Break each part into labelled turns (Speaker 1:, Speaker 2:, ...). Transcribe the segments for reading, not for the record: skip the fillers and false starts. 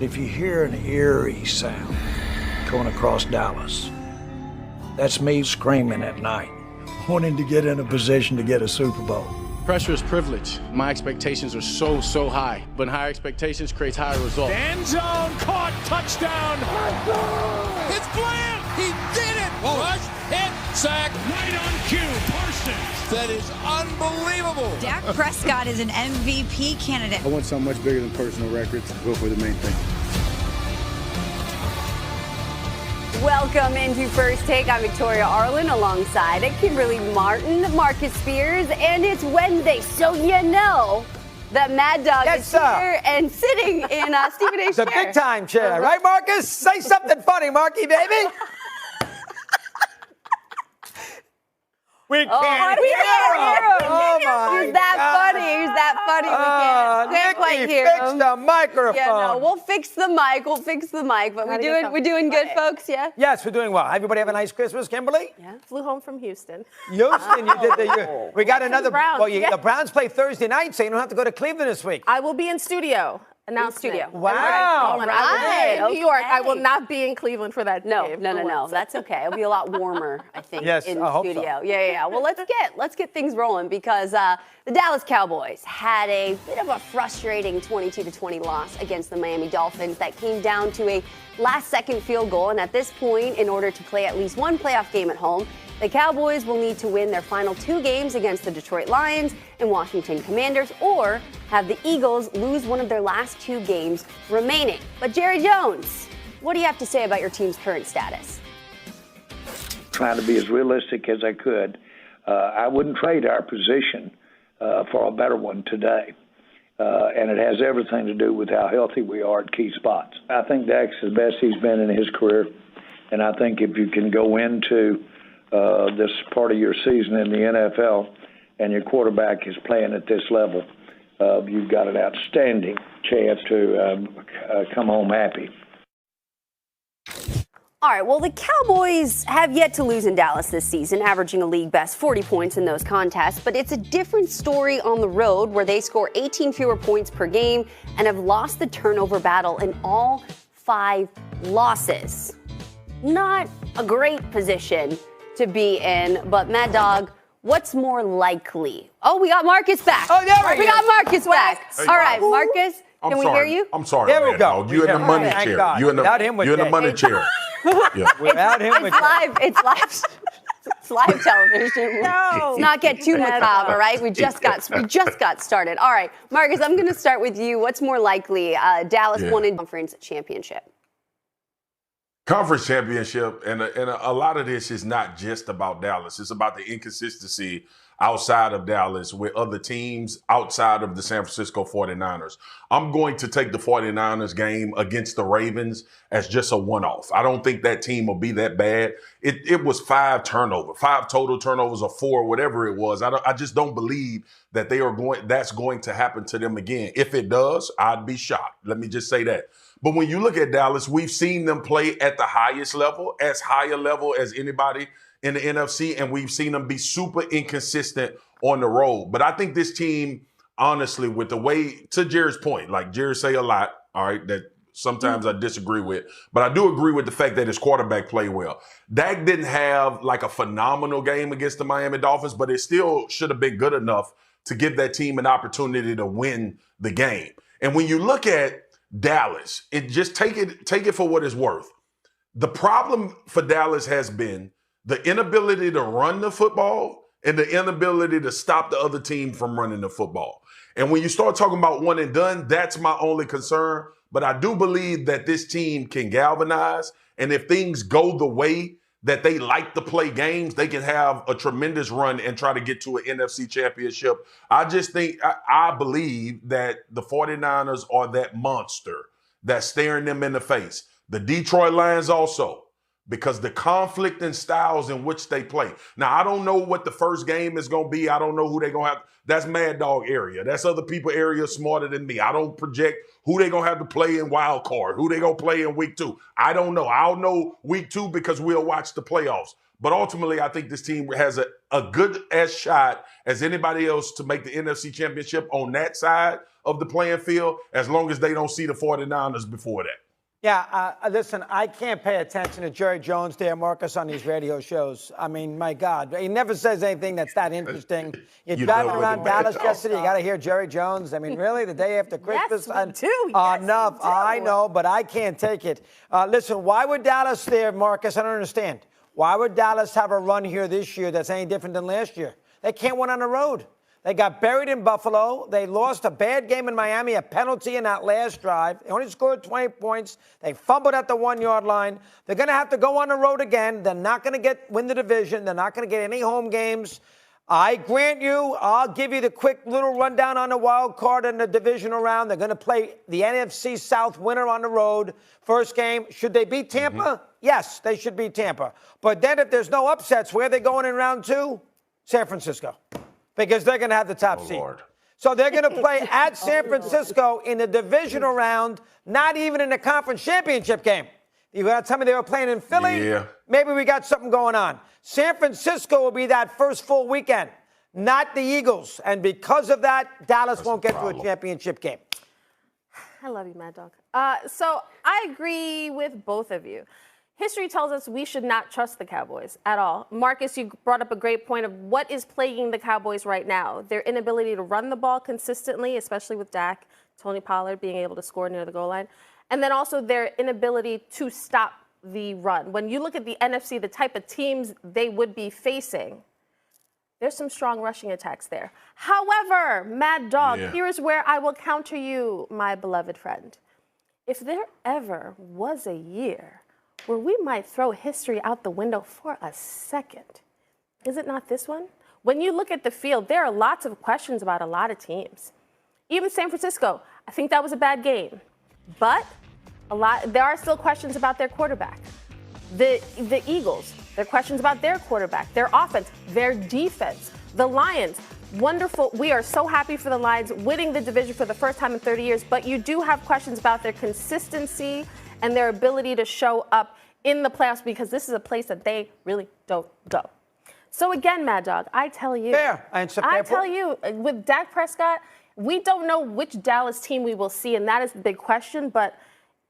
Speaker 1: If you hear an eerie sound going across Dallas, that's me screaming at night, wanting to get in a position to get a Super Bowl.
Speaker 2: Pressure is privilege. My expectations are so high, but higher expectations creates higher results.
Speaker 3: End zone, caught, touchdown.
Speaker 4: It's Bland. He did it.
Speaker 3: Whoa.
Speaker 4: Rush, hit, sack.
Speaker 3: Right on cue, Parsons.
Speaker 4: That is unbelievable.
Speaker 5: Dak Prescott is an MVP candidate.
Speaker 2: I want something much bigger than personal records. Go for the main thing.
Speaker 6: Welcome into First Take. I'm Victoria Arlen alongside Kimberly Martin, Marcus Spears, and it's Wednesday, so you know that Mad Dog is here and sitting in Stephen A's chair.
Speaker 7: The big time chair, right, Marcus? Say something funny, Marky, baby. We can't hear him. Oh, my
Speaker 6: He's that funny. He's that funny. We can't quite hear him.
Speaker 7: Fix the microphone.
Speaker 6: Yeah, no, we'll fix the mic. But we're doing good, folks. Yeah.
Speaker 7: Yes, we're doing well. Everybody have a nice Christmas, Kimberly?
Speaker 8: Yeah. Flew home from Houston.
Speaker 7: Houston, you did we got another.
Speaker 8: Browns.
Speaker 7: Well,
Speaker 8: Yeah.
Speaker 7: the Browns play Thursday night, so you don't have to go to Cleveland this week.
Speaker 8: I will be in studio.
Speaker 6: Studio.
Speaker 7: Wow.
Speaker 8: I will be in New York. I will
Speaker 6: Okay.
Speaker 8: not be in Cleveland for that.
Speaker 6: No.
Speaker 8: game.
Speaker 6: That's okay. It'll be a lot warmer, I think,
Speaker 7: Yes,
Speaker 6: in
Speaker 7: I hope
Speaker 6: studio.
Speaker 7: so.
Speaker 6: Yeah. Well, let's get things rolling because the Dallas Cowboys had a bit of a frustrating 22-20 loss against the Miami Dolphins that came down to a last-second field goal. And at this point, in order to play at least one playoff game at home, the Cowboys will need to win their final two games against the Detroit Lions and Washington Commanders, or have the Eagles lose one of their last two games remaining. But Jerry Jones, what do you have to say about your team's current status?
Speaker 9: Trying to be as realistic as I could. I wouldn't trade our position for a better one today. And it has everything to do with how healthy we are at key spots. I think Dak's the best he's been in his career. And I think if you can go into this part of your season in the NFL and your quarterback is playing at this level, you've got an outstanding chance to come home happy.
Speaker 6: All right, well, the Cowboys have yet to lose in Dallas this season, averaging a league best 40 points in those contests. But it's a different story on the road, where they score 18 fewer points per game and have lost the turnover battle in all 5 losses. Not a great position to be in, but Mad Dog, what's more likely? Oh, we got Marcus back.
Speaker 7: Oh, there
Speaker 6: we got Marcus back.
Speaker 10: Hey,
Speaker 6: all right, Marcus, can we hear you?
Speaker 10: I'm sorry.
Speaker 7: There we
Speaker 10: Mad
Speaker 7: go.
Speaker 10: Dog. You in the money
Speaker 7: Thank
Speaker 10: chair.
Speaker 7: God.
Speaker 10: You in the,
Speaker 7: Without him, we're
Speaker 10: you in the
Speaker 7: dead.
Speaker 10: money chair. Yeah.
Speaker 7: Without him,
Speaker 6: It's live. It's live television. Let's not get too macabre, all right? We just got started. All right, Marcus, I'm going to start with you. What's more likely? Dallas won a conference championship.
Speaker 10: Conference championship, and a lot of this is not just about Dallas. It's about the inconsistency outside of Dallas with other teams outside of the San Francisco 49ers. I'm going to take the 49ers game against the Ravens as just a one-off. I don't think that team will be that bad. It was 5 total turnovers or 4, whatever it was. I just don't believe that that's going to happen to them again. If it does, I'd be shocked. Let me just say that. But when you look at Dallas, we've seen them play at the highest level, as high a level as anybody in the NFC, and we've seen them be super inconsistent on the road. But I think this team, honestly, with the way, to Jerry's point, like Jerry say a lot, all right, that sometimes I disagree with, but I do agree with the fact that his quarterback played well. Dak didn't have like a phenomenal game against the Miami Dolphins, but it still should have been good enough to give that team an opportunity to win the game. And when you look at Dallas, take it for what it's worth. The problem for Dallas has been the inability to run the football and the inability to stop the other team from running the football. And when you start talking about one and done, that's my only concern. But I do believe that this team can galvanize. And if things go the way that they like to play games, they can have a tremendous run and try to get to an NFC championship. I just think, I believe that the 49ers are that monster that's staring them in the face. The Detroit Lions also, because the conflict and styles in which they play. Now, I don't know what the first game is going to be. I don't know who they're going to have. That's Mad Dog area. That's other people area smarter than me. I don't project who they're going to have to play in wild card, who they're going to play in week 2. I don't know. I'll know week 2 because we'll watch the playoffs. But ultimately, I think this team has a good-as shot as anybody else to make the NFC Championship on that side of the playing field as long as they don't see the 49ers before that.
Speaker 7: Yeah, listen, I can't pay attention to Jerry Jones there, Marcus, on these radio shows. I mean, my God, he never says anything that's that interesting. You're driving around Dallas yesterday, you got to hear Jerry Jones. I mean, really, the day after Christmas?
Speaker 8: Yes, we do. Yes,
Speaker 7: Enough.
Speaker 8: we do.
Speaker 7: I know, but I can't take it. Listen, why would Dallas there, Marcus? I don't understand. Why would Dallas have a run here this year that's any different than last year? They can't win on the road. They got buried in Buffalo. They lost a bad game in Miami, a penalty in that last drive. They only scored 20 points. They fumbled at the 1-yard line. They're going to have to go on the road again. They're not going to win the division. They're not going to get any home games. I grant you, I'll give you the quick little rundown on the wild card and the divisional round. They're going to play the NFC South winner on the road. First game, should they beat Tampa? Mm-hmm. Yes, they should beat Tampa. But then if there's no upsets, where are they going in round 2? San Francisco. Because they're going to have the top seed.
Speaker 10: Lord.
Speaker 7: So they're going to play at San Francisco in the divisional round, not even in the conference championship game. You got to tell me they were playing in Philly?
Speaker 10: Yeah.
Speaker 7: Maybe we got something going on. San Francisco will be that first full weekend, not the Eagles. And because of that, Dallas won't get to a championship game.
Speaker 8: I love you, Mad Dog. So I agree with both of you. History tells us we should not trust the Cowboys at all. Marcus, you brought up a great point of what is plaguing the Cowboys right now. Their inability to run the ball consistently, especially with Dak, Tony Pollard being able to score near the goal line. And then also their inability to stop the run. When you look at the NFC, the type of teams they would be facing, there's some strong rushing attacks there. However, Mad Dog, here's where I will counter you, my beloved friend. If there ever was a year where we might throw history out the window for a second, is it not this one? When you look at the field, there are lots of questions about a lot of teams. Even San Francisco, I think that was a bad game. But there are still questions about their quarterback. The Eagles, there are questions about their quarterback, their offense, their defense. The Lions, wonderful. We are so happy for the Lions winning the division for the first time in 30 years, but you do have questions about their consistency and their ability to show up in the playoffs, because this is a place that they really don't go. So again, Mad Dog, I tell you, with Dak Prescott, we don't know which Dallas team we will see, and that is the big question. But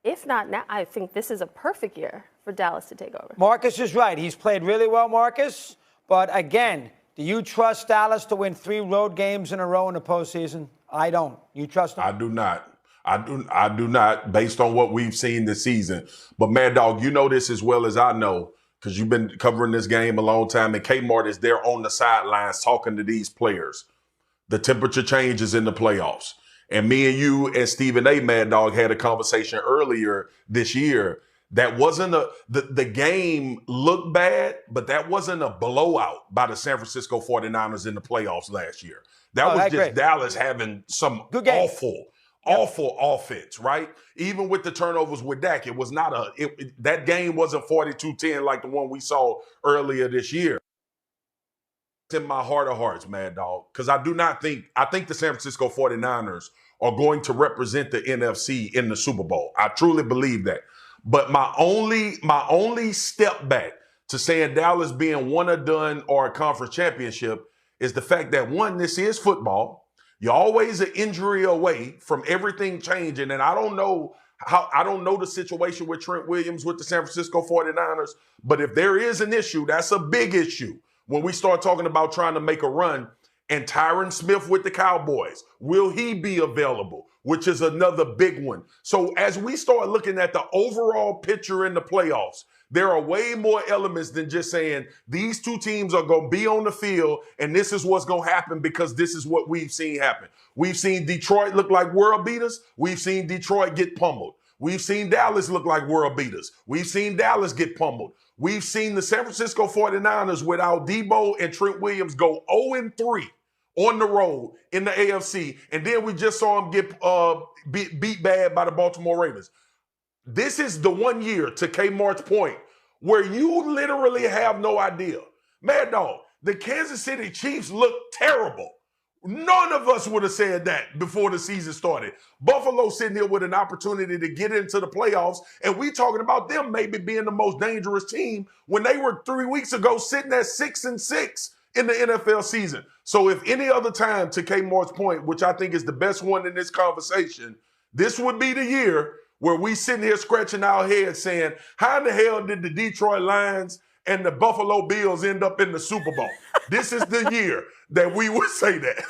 Speaker 8: if not now, I think this is a perfect year for Dallas to take over.
Speaker 7: Marcus is right. He's played really well, Marcus. But again, do you trust Dallas to win 3 road games in a row in the postseason? I don't. You trust them?
Speaker 10: I do not. I do not, based on what we've seen this season. But, Mad Dog, you know this as well as I know, because you've been covering this game a long time, and Kmart is there on the sidelines talking to these players. The temperature changes in the playoffs. And me and you and Stephen A. Mad Dog had a conversation earlier this year. That wasn't the game looked bad, but that wasn't a blowout by the San Francisco 49ers in the playoffs last year. That was just Dallas having some awful offense, right? Even with the turnovers with Dak, it was not that game wasn't 42-10 like the one we saw earlier this year. It's in my heart of hearts, Mad Dog, because I think the San Francisco 49ers are going to represent the NFC in the Super Bowl. I truly believe that. But my only step back to saying Dallas being one or done or a conference championship is the fact that, one, this is football. You're always an injury away from everything changing. And I don't know the situation with Trent Williams with the San Francisco 49ers, but if there is an issue, that's a big issue. When we start talking about trying to make a run, and Tyron Smith with the Cowboys, will he be available? Which is another big one. So as we start looking at the overall picture in the playoffs, there are way more elements than just saying these two teams are going to be on the field and this is what's going to happen because this is what we've seen happen. We've seen Detroit look like world beaters. We've seen Detroit get pummeled. We've seen Dallas look like world beaters. We've seen Dallas get pummeled. We've seen the San Francisco 49ers without Debo and Trent Williams go 0-3 on the road in the AFC. And then we just saw them get beat bad by the Baltimore Ravens. This is the 1 year, to Kmart's point, where you literally have no idea. Mad Dog, the Kansas City Chiefs look terrible. None of us would have said that before the season started. Buffalo sitting here with an opportunity to get into the playoffs, and we talking about them maybe being the most dangerous team when they were 3 weeks ago sitting at 6-6 in the NFL season. So if any other time, to K. Moore's point, which I think is the best one in this conversation, this would be the year where we sitting here scratching our heads saying, how in the hell did the Detroit Lions and the Buffalo Bills end up in the Super Bowl? This is the year that we would say that.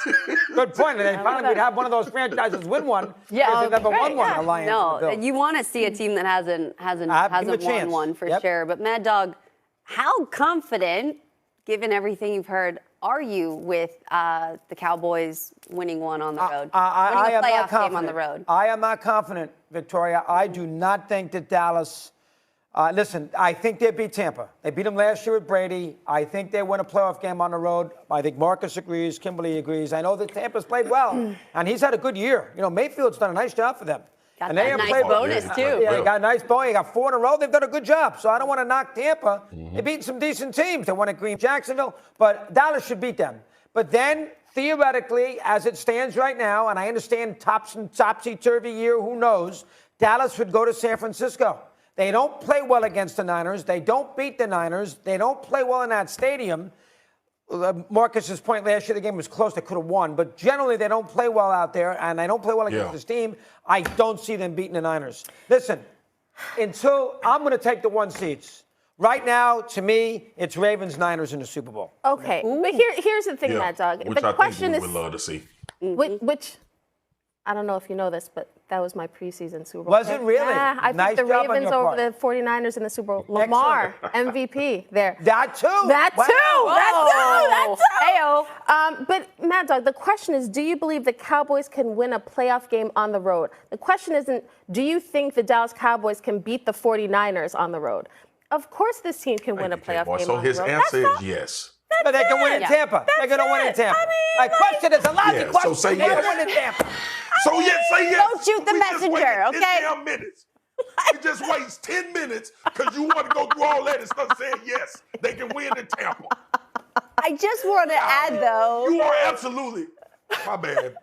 Speaker 7: Good point. And then finally we'd have one of those franchises win one.
Speaker 6: Yeah,
Speaker 7: They've never won one, the Lions.
Speaker 6: No,
Speaker 7: and the Bills.
Speaker 6: you want to see a team that hasn't won one for sure. But Mad Dog, how confident, given everything you've heard, are you with the Cowboys winning one on the road?
Speaker 7: I am not
Speaker 6: playoff
Speaker 7: confident.
Speaker 6: game on the road.
Speaker 7: I am not confident, Victoria. I do not think that Dallas. Listen, I think they beat Tampa. They beat them last year with Brady. I think they win a playoff game on the road. I think Marcus agrees. Kimberly agrees. I know that Tampa's played well, and he's had a good year. You know, Mayfield's done a nice job for them.
Speaker 6: Got
Speaker 7: and
Speaker 6: that
Speaker 7: they have
Speaker 6: nice
Speaker 7: played
Speaker 6: bonus, too.
Speaker 7: Yeah, they got a nice bonus. They got 4 in a row. They've done a good job. So I don't want to knock Tampa. They beat some decent teams. They won at Green Jacksonville, but Dallas should beat them. But then, theoretically, as it stands right now, and I understand topsy-turvy year, who knows, Dallas would go to San Francisco. They don't play well against the Niners. They don't beat the Niners. They don't play well in that stadium. Marcus's point last year, the game was close. They could have won. But generally, they don't play well out there, and they don't play well against this team. I don't see them beating the Niners. Listen, I'm going to take the 1 seeds. Right now, to me, it's Ravens-Niners in the Super Bowl.
Speaker 8: Okay, but here's the thing, Mad Dog.
Speaker 10: Which
Speaker 8: the
Speaker 10: I
Speaker 8: question
Speaker 10: think we
Speaker 8: is,
Speaker 10: would love to see.
Speaker 8: which I don't know if you know this, but that was my preseason Super Bowl.
Speaker 7: Was it really?
Speaker 8: Yeah, I
Speaker 7: Nice
Speaker 8: picked the
Speaker 7: job on
Speaker 8: Ravens
Speaker 7: your
Speaker 8: over
Speaker 7: part.
Speaker 8: the 49ers in the Super Bowl. Lamar, MVP there.
Speaker 7: That too.
Speaker 8: That
Speaker 7: Wow.
Speaker 8: too. That too. But Mad Dog, the question is, do you believe the Cowboys can win a playoff game on the road? The question isn't, do you think the Dallas Cowboys can beat the 49ers on the road? Of course this team can win a playoff game
Speaker 10: So
Speaker 8: on the road.
Speaker 10: his answer is yes.
Speaker 7: But they can win in Tampa. They're going to win in Tampa. My question is a logic question.
Speaker 10: So say
Speaker 7: They're
Speaker 10: yes.
Speaker 7: going to win in Tampa.
Speaker 10: So yes, say yes.
Speaker 6: Don't shoot the
Speaker 10: We just
Speaker 6: messenger,
Speaker 10: waited
Speaker 6: okay?
Speaker 10: 10 damn minutes. You just waste 10 minutes because you want to go through all that and start saying yes. They can win in Tampa.
Speaker 6: I just want to add, though.
Speaker 10: You are absolutely. My bad,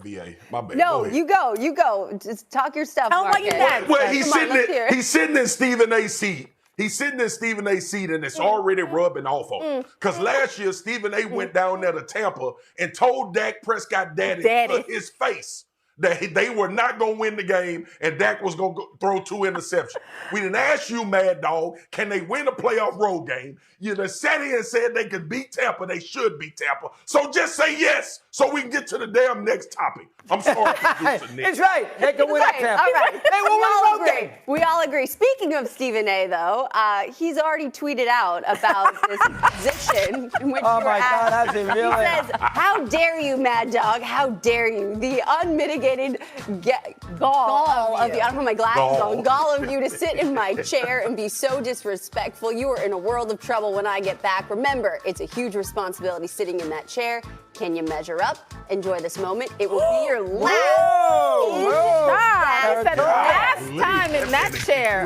Speaker 10: VA. My bad.
Speaker 6: No,
Speaker 10: go ahead.
Speaker 6: you go. Just talk your stuff,
Speaker 8: Tell 'em why
Speaker 6: Marcus.
Speaker 8: you're mad.
Speaker 10: Well, he's
Speaker 6: Come on, let's hear it.
Speaker 10: sitting in Stephen A's seat. He's sitting in Stephen A's seat, and it's already rubbing off on him. Because last year, Stephen A went down there to Tampa and told Dak Prescott daddy to his face that they were not going to win the game and Dak was going to throw 2 interceptions. We didn't ask you, Mad Dog, can they win a playoff road game? You done sat here and said they could beat Tampa. They should beat Tampa. So just say yes so we can get to the damn next topic. I'm sorry, producer Nick.
Speaker 7: It's right. They can win at Tampa.
Speaker 6: All right.
Speaker 7: They will win a road game.
Speaker 6: We all agree. Speaking of Stephen A, though, he's already tweeted out about this position in which
Speaker 7: Oh,
Speaker 6: you're
Speaker 7: my God,
Speaker 6: at.
Speaker 7: has he really?
Speaker 6: He says, how dare you, Mad Dog? How dare you? The unmitigated gall of you. I don't have my glasses on. Gall of you to sit in my chair and be so disrespectful. You are in a world of trouble when I get back. Remember, it's a huge responsibility sitting in that chair. Can you measure up? Enjoy this moment. It will be your last.
Speaker 8: Stop. I said last time in that chair.